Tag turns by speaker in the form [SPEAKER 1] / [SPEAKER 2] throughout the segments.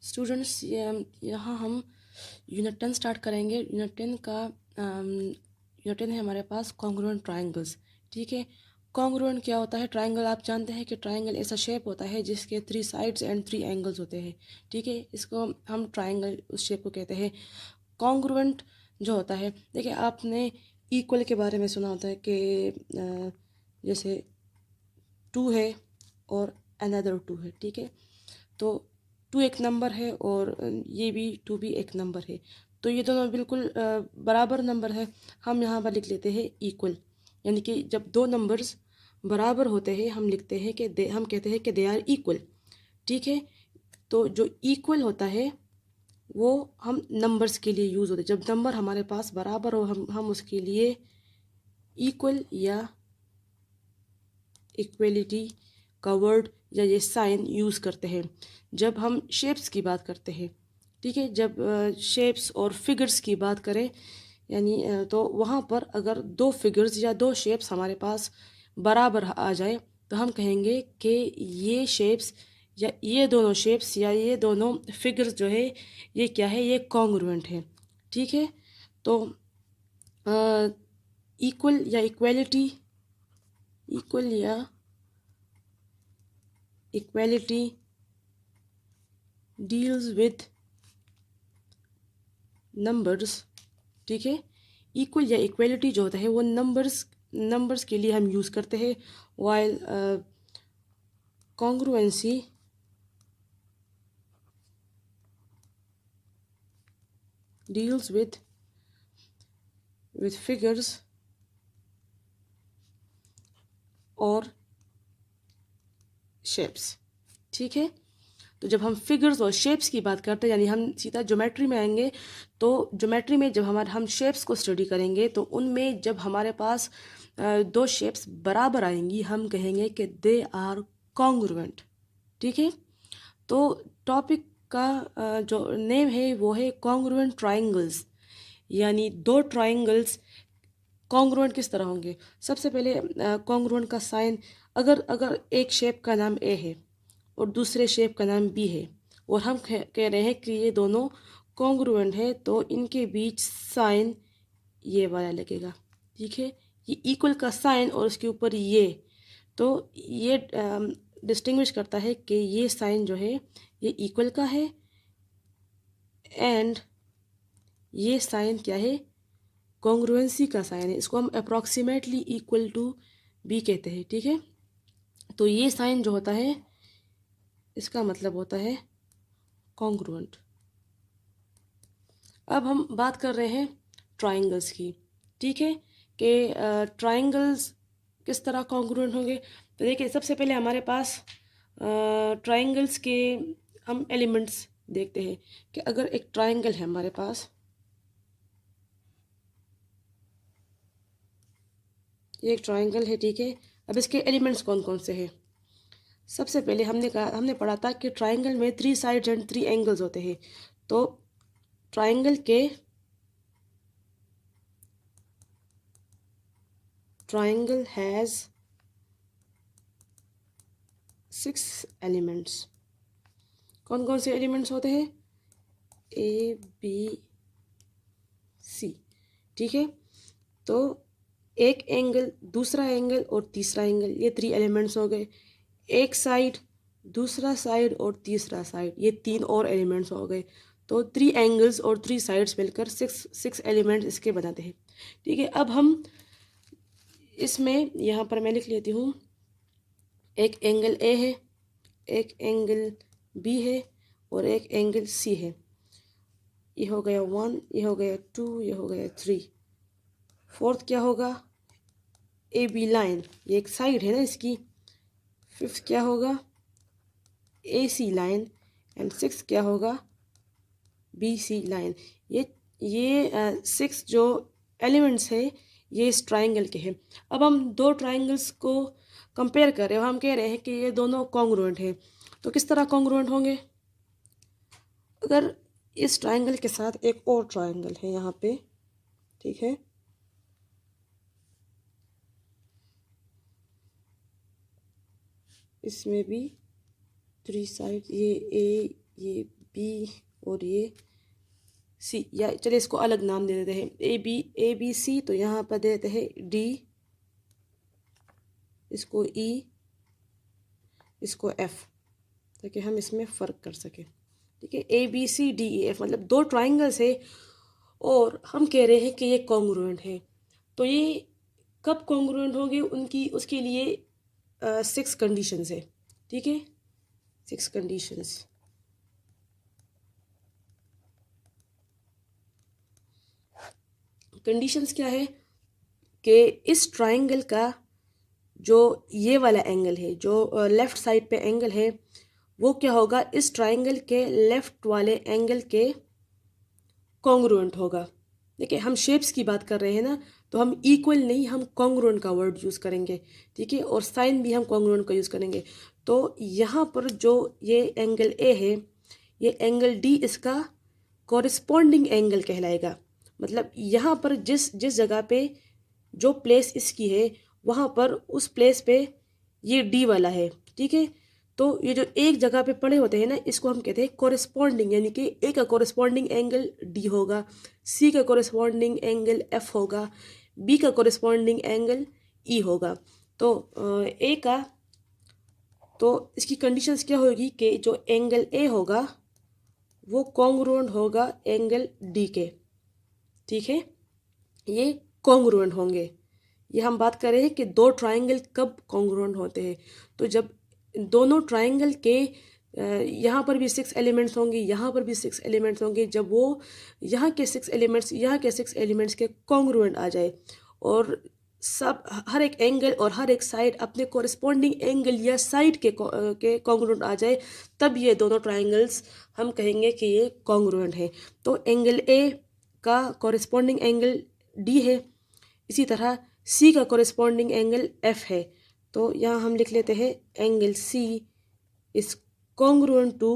[SPEAKER 1] Students, यहाँ हम unit 10 start करेंगे। यूनिट 10 का यूनिट 10 है हमारे पास कॉन्ग्रुएंट ट्राइंगल्स। ठीक है, कॉन्ग्रुएंट क्या होता है? ट्राइंगल आप जानते हैं कि ट्राइंगल ऐसा शेप होता है जिसके 3 साइड्स एंड 3 एंगल्स होते हैं। ठीक है, इसको हम ट्राइंगल उस शेप को कहते हैं। कॉन्ग्रुएंट जो होता है, देखिए आपने इक्वल के बारे में सुना होता है कि जैसे 2 है और अनदर 2 है। ठीक है, तो 2 एक नंबर है और ये भी 2 भी एक नंबर है, तो ये दोनों बिल्कुल बराबर नंबर है। हम यहाँ पर लिख लेते हैं इक्वल, यानी कि जब दो नंबर्स बराबर होते हैं हम लिखते हैं कि हम कहते हैं कि दे आर इक्वल। ठीक है, तो जो इक्वल होता है वो हम नंबर्स के लिए यूज़ होते हैं। जब नंबर हमारे पास बराबर हो हम उसके लिए इक्वल या इक्वलिटी का वर्ड या ये साइन यूज़ करते हैं जब हम शेप्स की बात करते हैं। ठीक है, जब शेप्स और फिगर्स की बात करें, यानी तो वहाँ पर अगर दो फिगर्स या दो शेप्स हमारे पास बराबर आ जाए तो हम कहेंगे कि ये शेप्स या ये दोनों शेप्स या ये दोनों फिगर्स जो है ये क्या है, ये कॉन्ग्रुएंट है। ठीक है, तो इक्वल या इक्वलिटी, इक्वल या इक्वलिटी डील्स विद नंबर्स। ठीक है, इक्वल या इक्वलिटी जो होता है वो नंबर्स के लिए हम यूज़ करते हैं, while congruency deals with figures और शेप्स। ठीक है, तो जब हम फिगर्स और शेप्स की बात करते हैं, यानी हम सीधा ज्योमेट्री में आएंगे, तो ज्योमेट्री में जब हम शेप्स को स्टडी करेंगे तो उनमें जब हमारे पास दो शेप्स बराबर आएंगी हम कहेंगे कि दे आर कॉन्ग्रुएंट। ठीक है, तो टॉपिक का जो नेम है वो है कॉन्ग्रुएंट ट्राइंगल्स, यानी दो ट्राइंगल्स कॉन्ग्रुएंट किस तरह होंगे। सबसे पहले कॉन्ग्रुएंट का साइन, अगर अगर एक शेप का नाम ए है और दूसरे शेप का नाम बी है और हम कह रहे हैं कि ये दोनों कॉन्ग्रुएंट है, तो इनके बीच साइन ये वाला लगेगा। ठीक है, ये इक्वल का साइन और उसके ऊपर ये, तो ये डिस्टिंग्विश करता है कि ये साइन जो है ये इक्वल का है एंड ये साइन क्या है, कॉन्ग्रुएंसी का साइन है। इसको हम अप्रॉक्सीमेटली इक्वल टू बी कहते हैं। ठीक है, तो ये साइन जो होता है इसका मतलब होता है कॉन्ग्रुएंट। अब हम बात कर रहे हैं ट्राइंगल्स की। ठीक है, कि ट्राइंगल्स किस तरह कॉन्ग्रुएंट होंगे। तो देखिए सबसे पहले हमारे पास ट्राइंगल्स के हम एलिमेंट्स देखते हैं कि अगर एक ट्राइंगल है हमारे पास, ये एक ट्राइंगल है। ठीक है, अब इसके एलिमेंट्स कौन कौन से हैं। सबसे पहले हमने पढ़ा था कि ट्राइंगल में 3 साइड्स एंड 3 एंगल्स होते हैं। तो ट्राइंगल के ट्राइंगल हैज़ 6 एलिमेंट्स। कौन कौन से एलिमेंट्स होते हैं? A B C. ठीक है, तो एक एंगल, दूसरा एंगल और तीसरा एंगल, ये 3 एलिमेंट्स हो गए। एक साइड, दूसरा साइड और तीसरा साइड, ये 3 और एलिमेंट्स हो गए। तो 3 एंगल्स और 3 साइड्स मिलकर 6 एलिमेंट्स इसके बनाते हैं। ठीक है, अब हम इसमें यहाँ पर मैं लिख लेती हूँ, एक एंगल ए है, एक एंगल बी है और एक एंगल सी है। ये हो गया 1, ये हो गया 2, ये हो गया 3। फोर्थ क्या होगा? ए बी लाइन, ये एक साइड है ना इसकी। फिफ्थ क्या होगा? A C line and six क्या होगा? B C line. ये 6 जो एलिमेंट्स है ये इस ट्राइंगल के हैं। अब हम दो ट्राइंगल्स को कंपेयर कर रहे हो, हम कह रहे हैं कि ये दोनों कॉन्ग्रुएंट हैं। तो किस तरह कॉन्ग्रुएंट होंगे? अगर इस ट्राइंगल के साथ एक और ट्राइंगल है यहाँ पे, ठीक है, इसमें भी 3 साइड, ये ए, ये बी, बी और ये सी, या चलिए इसको अलग नाम दे देते हैं, ए बी सी, तो यहाँ पर दे देते हैं डी, इसको ई, इसको एफ, ताकि हम इसमें फ़र्क कर सकें। ठीक है, A B C D E F मतलब दो ट्राइंगल्स है और हम कह रहे हैं कि ये कॉन्ग्रुएंट है। तो ये कब कॉन्ग्रुएंट होंगे, उनकी उसके लिए 6 कंडीशंस है। ठीक है, 6 कंडीशंस। कंडीशंस क्या है कि इस ट्राइंगल का जो ये वाला एंगल है, जो लेफ़्ट साइड पे एंगल है, वो क्या होगा, इस ट्राइंगल के लेफ़्ट वाले एंगल के कॉन्ग्रुएंट होगा। देखिए हम शेप्स की बात कर रहे हैं ना, तो हम इक्वल नहीं, हम कॉन्ग्रुएंट का वर्ड यूज़ करेंगे। ठीक है, और साइन भी हम कॉन्ग्रुएंट का यूज़ करेंगे। तो यहाँ पर जो ये एंगल ए है, ये एंगल डी इसका कॉरिस्पॉन्डिंग एंगल कहलाएगा। मतलब यहाँ पर जिस जिस जगह पे जो प्लेस इसकी है, वहाँ पर उस प्लेस पे ये डी वाला है। ठीक है, तो ये जो एक जगह पे पड़े होते हैं ना, इसको हम कहते हैं कॉरेस्पॉन्डिंग, यानी कि ए का कॉरेस्पॉन्डिंग एंगल डी होगा, सी का कॉरेस्पॉन्डिंग एंगल एफ होगा, बी का कॉरेस्पॉन्डिंग एंगल ई होगा। तो ए का, तो इसकी कंडीशंस क्या होगी कि जो एंगल ए होगा वो कॉन्ग्रुएंट होगा एंगल डी के। ठीक है, ये कॉन्ग्रुएंट होंगे। ये हम बात कर रहे हैं कि दो ट्राइंगल कब कॉन्ग्रुएंट होते हैं। तो जब दोनों ट्राइंगल के यहाँ पर भी 6 एलिमेंट्स होंगे, यहाँ पर भी 6 एलिमेंट्स होंगे, जब वो यहाँ के 6 एलिमेंट्स यहाँ के 6 एलिमेंट्स के कॉन्ग्रुएंट आ जाए और सब हर एक एंगल और हर एक साइड अपने कॉरेस्पॉन्डिंग एंगल या साइड के कॉन्ग्रुएंट आ जाए, तब ये दोनों ट्राइंगल्स हम कहेंगे कि ये कॉन्ग्रुएंट है। तो एंगल ए का कॉरेस्पॉन्डिंग एंगल डी है, इसी तरह सी का कॉरेस्पॉन्डिंग एंगल एफ है। तो यहाँ हम लिख लेते हैं angle C is congruent to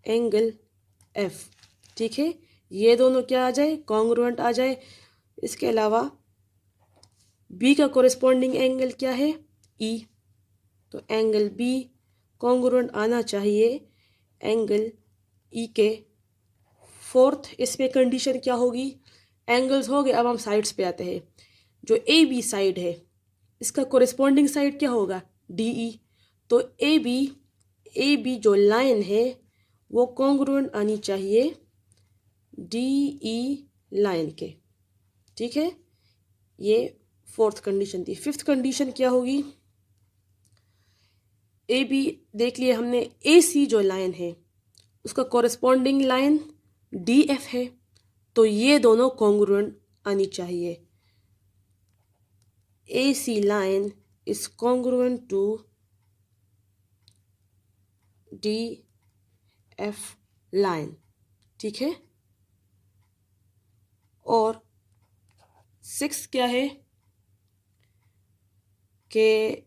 [SPEAKER 1] angle F. ठीक है, ये दोनों क्या आ जाए, कॉन्ग्रुएंट आ जाए। इसके अलावा बी का कॉरेस्पॉन्डिंग एंगल क्या है, ई, तो एंगल बी कॉन्ग्रुएंट आना चाहिए एंगल ई के। फोर्थ इसमें कंडीशन क्या होगी, एंगल्स हो गए, अब हम साइड्स पे आते हैं। जो ए बी साइड है, इसका कॉरेस्पॉन्डिंग साइड क्या होगा, डी ई। तो ए बी जो लाइन है वो कॉन्ग्रुएंट आनी चाहिए डी ई लाइन के। ठीक है, ये फोर्थ कंडीशन थी। फिफ्थ कंडीशन क्या होगी, ए बी देख लिए हमने, ए सी जो लाइन है उसका कॉरेस्पॉन्डिंग लाइन डी एफ है, तो ये दोनों कॉन्ग्रुएंट आनी चाहिए। A C line is congruent to D F line. ठीक है, और 6 क्या है कि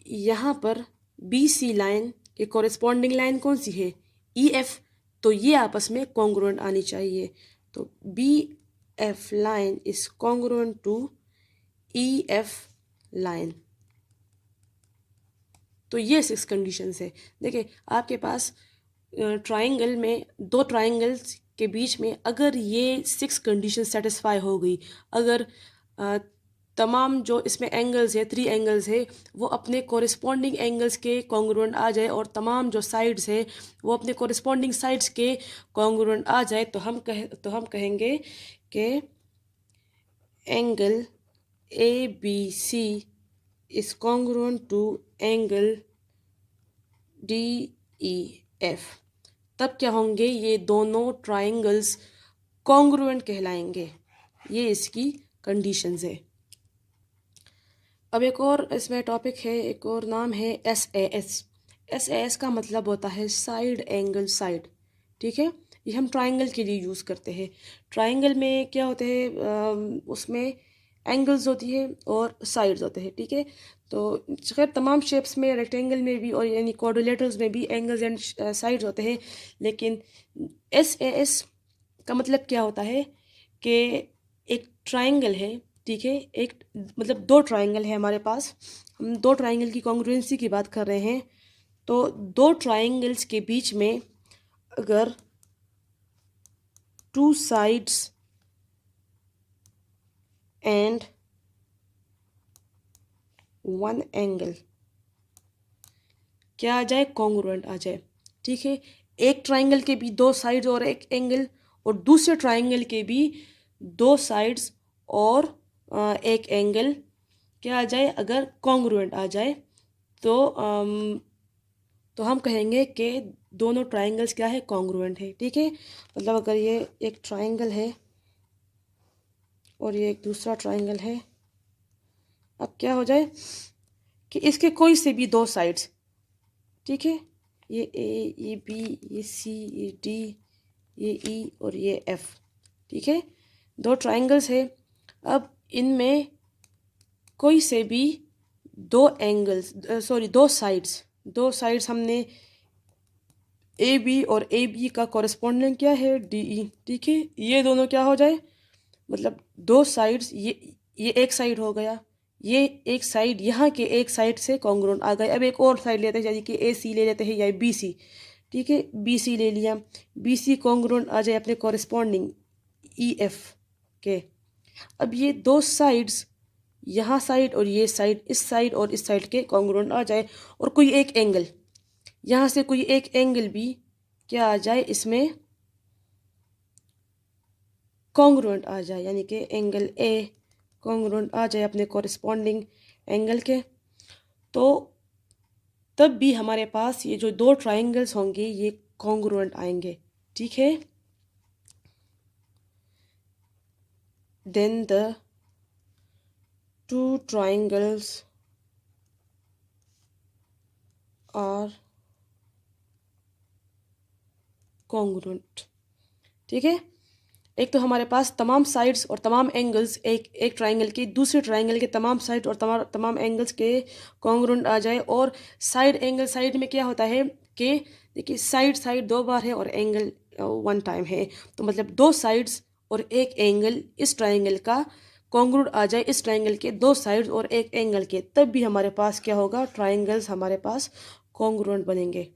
[SPEAKER 1] यहाँ पर बी सी लाइन के कॉरेस्पॉन्डिंग लाइन कौन सी है, ई एफ, तो ये आपस में कॉन्ग्रुएंट आनी चाहिए। तो B F line is congruent to E F line. तो ये 6 कंडीशंस है। देखिए आपके पास ट्राइंगल में, दो ट्राइंगल्स के बीच में अगर ये 6 कंडीशन सेटिस्फाई हो गई, अगर तमाम जो इसमें एंगल्स है, 3 एंगल्स है, वो अपने कॉरेस्पॉन्डिंग एंगल्स के कॉन्ग्रुएंट आ जाए और तमाम जो साइड्स है वो अपने कॉरेस्पॉन्डिंग साइड्स के कॉन्ग्रुएंट आ जाए, तो हम कहेंगे कि angle A B C is congruent to angle D E F. तब क्या होंगे, ये दोनों ट्राइंगल्स कॉन्ग्रुएंट कहलाएंगे। ये इसकी कंडीशंस है। अब एक और इसमें टॉपिक है, एक और नाम है SAS। SAS का मतलब होता है साइड एंगल साइड। ठीक है, ये हम ट्राइंगल के लिए यूज़ करते हैं। ट्राइंगल में क्या होते हैं, उसमें एंगल्स होती है और साइड्स होते हैं। ठीक है, तो खैर तमाम शेप्स में, रेक्टेंगल में भी और यानी क्वाड्रिलेटरल्स में भी एंगल्स एंड साइड्स होते हैं। लेकिन SAS का मतलब क्या होता है कि एक ट्राइंगल है, ठीक है, एक मतलब दो ट्राइंगल है हमारे पास, हम दो ट्राइंगल की कॉन्ग्रुएंसी की बात कर रहे हैं। तो दो ट्राइंगल्स के बीच में अगर two sides and one angle क्या आ जाए, कॉन्ग्रुएंट आ जाए। ठीक है, एक ट्राइंगल के भी दो साइड्स और एक एंगल, और दूसरे ट्राइंगल के भी दो साइड्स और एक एंगल क्या आ जाए, अगर कॉन्ग्रुएंट आ जाए तो हम कहेंगे कि दोनों ट्राइंगल्स क्या है, कॉन्ग्रुएंट है। ठीक है, मतलब अगर ये एक ट्राइंगल है और ये एक दूसरा ट्राइंगल है, अब क्या हो जाए कि इसके कोई से भी दो साइड्स, ठीक है, ये ए, ये बी, ये सी, ये डी, ये ई और ये एफ, ठीक है, दो ट्राइंगल्स है। अब इनमें कोई से भी दो एंगल्स, दो साइड्स हमने ए बी और ए बी का कॉरेस्पॉन्डिंग क्या है, डी ई। ठीक है, ये दोनों क्या हो जाए, मतलब दो साइड्स, ये एक साइड हो गया, ये एक साइड यहाँ के एक साइड से कॉन्ग्रुएंट आ गए। अब एक और साइड लेते हैं, जैसे कि ए सी ले लेते हैं या बी सी। ठीक है, बी सी ले लिया, बी सी कॉन्ग्रुएंट आ जाए अपने कॉरेस्पॉन्डिंग ई एफ के। अब ये दो साइड्स, यहाँ साइड और ये साइड, इस साइड और इस साइड के कॉन्ग्रुएंट आ जाए, और कोई एक एंगल, यहाँ से कोई एक एंगल भी क्या आ जाए, इसमें कॉन्ग्रुएंट आ जाए, यानी कि एंगल ए कॉन्ग्रुएंट आ जाए अपने कॉरेस्पॉन्डिंग एंगल के, तो तब भी हमारे पास ये जो दो ट्राइंगल्स होंगे ये कॉन्ग्रुएंट आएंगे। ठीक है, then the two triangles are congruent. ठीक है, एक तो हमारे पास तमाम साइड्स और तमाम एंगल्स एक ट्राइंगल के दूसरे ट्राइंगल के तमाम साइड और तमाम एंगल्स के कॉन्ग्रुएंट आ जाए। और साइड एंगल, साइड में क्या होता है कि देखिए साइड दो बार है और एंगल वन टाइम है, तो मतलब दो साइड्स और एक एंगल इस ट्राइंगल का कॉन्ग्रुएंट आ जाए इस ट्राइंगल के दो साइड्स और एक एंगल के, तब भी हमारे पास क्या होगा, ट्राइंगल्स हमारे पास कॉन्ग्रुएंट बनेंगे।